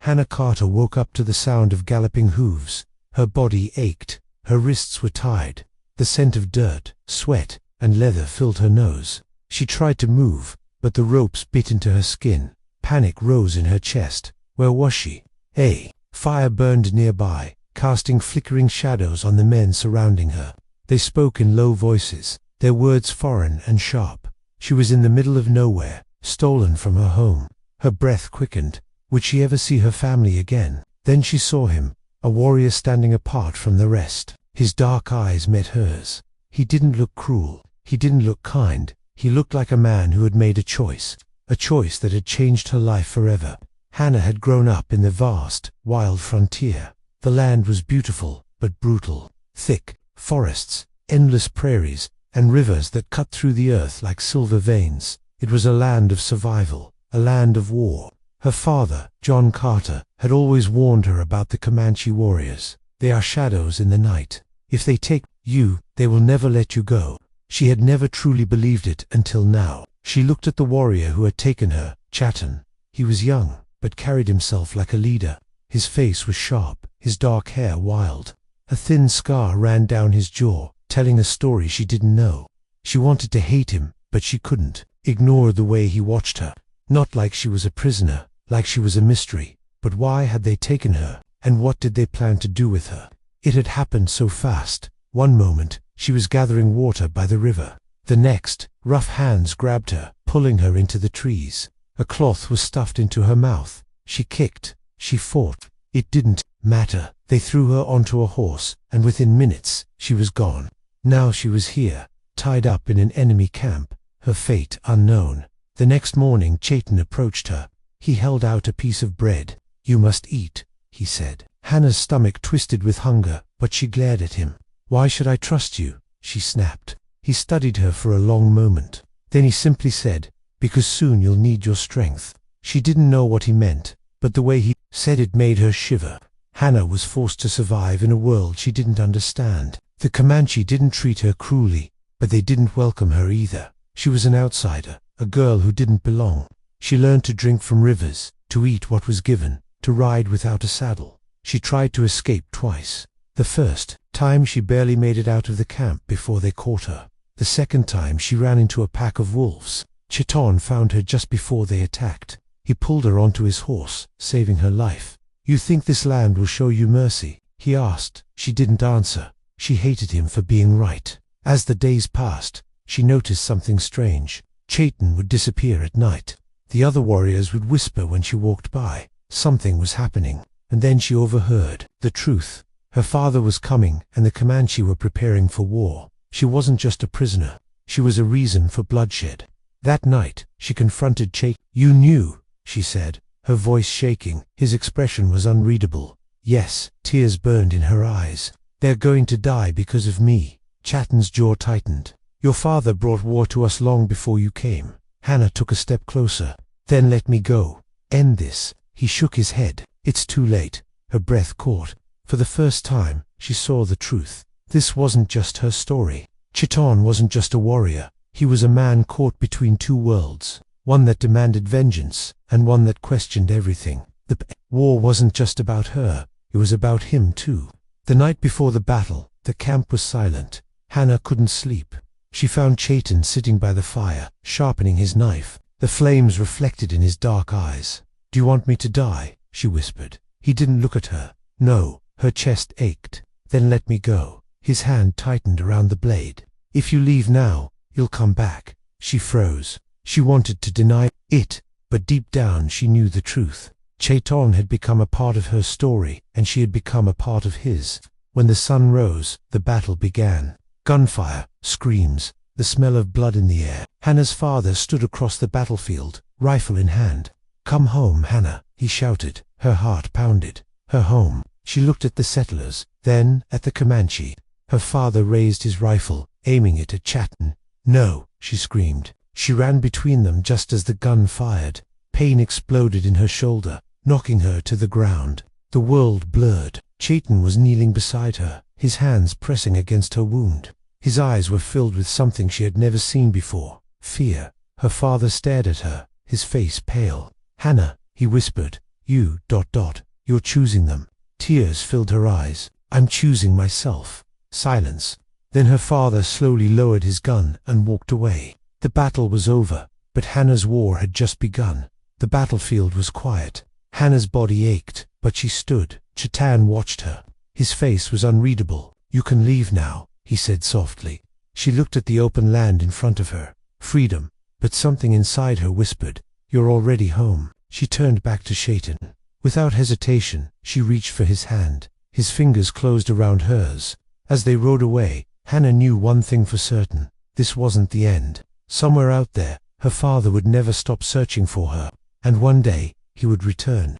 Hannah Carter woke up to the sound of galloping hooves. Her body ached, her wrists were tied. The scent of dirt, sweat, and leather filled her nose. She tried to move, but the ropes bit into her skin. Panic rose in her chest. Where was she? A fire burned nearby, casting flickering shadows on the men surrounding her. They spoke in low voices, their words foreign and sharp. She was in the middle of nowhere, stolen from her home. Her breath quickened. Would she ever see her family again? Then she saw him, a warrior standing apart from the rest. His dark eyes met hers. He didn't look cruel. He didn't look kind. He looked like a man who had made a choice that had changed her life forever. Hannah had grown up in the vast, wild frontier. The land was beautiful, but brutal. Thick forests, endless prairies, and rivers that cut through the earth like silver veins. It was a land of survival, a land of war. Her father, John Carter, had always warned her about the Comanche warriors. They are shadows in the night. If they take you, they will never let you go. She had never truly believed it until now. She looked at the warrior who had taken her, Chatan. He was young, but carried himself like a leader. His face was sharp, his dark hair wild. A thin scar ran down his jaw, telling a story she didn't know. She wanted to hate him, but she couldn't. Ignore the way he watched her. Not like she was a prisoner, like she was a mystery. But why had they taken her, and what did they plan to do with her? It had happened so fast. One moment, she was gathering water by the river. The next, rough hands grabbed her, pulling her into the trees. A cloth was stuffed into her mouth. She kicked. She fought. It didn't matter. They threw her onto a horse, and within minutes, she was gone. Now she was here, tied up in an enemy camp, her fate unknown. The next morning, Chatan approached her. He held out a piece of bread. "You must eat," he said. Hannah's stomach twisted with hunger, but she glared at him. "Why should I trust you?" she snapped. He studied her for a long moment. Then he simply said, "Because soon you'll need your strength." She didn't know what he meant, but the way he said it made her shiver. Hannah was forced to survive in a world she didn't understand. The Comanche didn't treat her cruelly, but they didn't welcome her either. She was an outsider, a girl who didn't belong. She learned to drink from rivers, to eat what was given, to ride without a saddle. She tried to escape twice. The first time she barely made it out of the camp before they caught her. The second time she ran into a pack of wolves. Chatan found her just before they attacked. He pulled her onto his horse, saving her life. "You think this land will show you mercy?" he asked. She didn't answer. She hated him for being right. As the days passed, she noticed something strange. Chatan would disappear at night. The other warriors would whisper when she walked by. Something was happening. And then she overheard the truth. Her father was coming, and the Comanche were preparing for war. She wasn't just a prisoner. She was a reason for bloodshed. That night, she confronted Chatan. "You knew," she said, her voice shaking. His expression was unreadable. Yes, tears burned in her eyes. "They're going to die because of me." Chatan's jaw tightened. "Your father brought war to us long before you came." Hannah took a step closer. "Then let me go. End this." He shook his head. "It's too late." Her breath caught. For the first time, she saw the truth. This wasn't just her story. Chatan wasn't just a warrior. He was a man caught between two worlds. One that demanded vengeance, and one that questioned everything. The war wasn't just about her. It was about him too. The night before the battle, the camp was silent. Hannah couldn't sleep. She found Chatan sitting by the fire, sharpening his knife. The flames reflected in his dark eyes. "Do you want me to die?" she whispered. He didn't look at her. No, her chest ached. "Then let me go." His hand tightened around the blade. "If you leave now, you'll come back." She froze. She wanted to deny it, but deep down she knew the truth. Chatan had become a part of her story, and she had become a part of his. When the sun rose, the battle began. Gunfire, screams, the smell of blood in the air. Hannah's father stood across the battlefield, rifle in hand. "Come home, Hannah," he shouted. Her heart pounded. Her home. She looked at the settlers, then at the Comanche. Her father raised his rifle, aiming it at Chatan. "No," she screamed. She ran between them just as the gun fired. Pain exploded in her shoulder, knocking her to the ground. The world blurred. Chatan was kneeling beside her, his hands pressing against her wound. His eyes were filled with something she had never seen before. Fear. Her father stared at her, his face pale. "Hannah," he whispered, You're choosing them. Tears filled her eyes. I'm choosing myself. Silence. Then her father slowly lowered his gun and walked away. The battle was over, but Hannah's war had just begun. The battlefield was quiet. Hannah's body ached, but she stood. Chetan watched her. His face was unreadable. You can leave now, he said softly. She looked at the open land in front of her. Freedom. But something inside her whispered, you're already home. She turned back to Chetan. Without hesitation, she reached for his hand. His fingers closed around hers. As they rode away, Hannah knew one thing for certain. This wasn't the end. Somewhere out there, her father would never stop searching for her. And one day, he would return.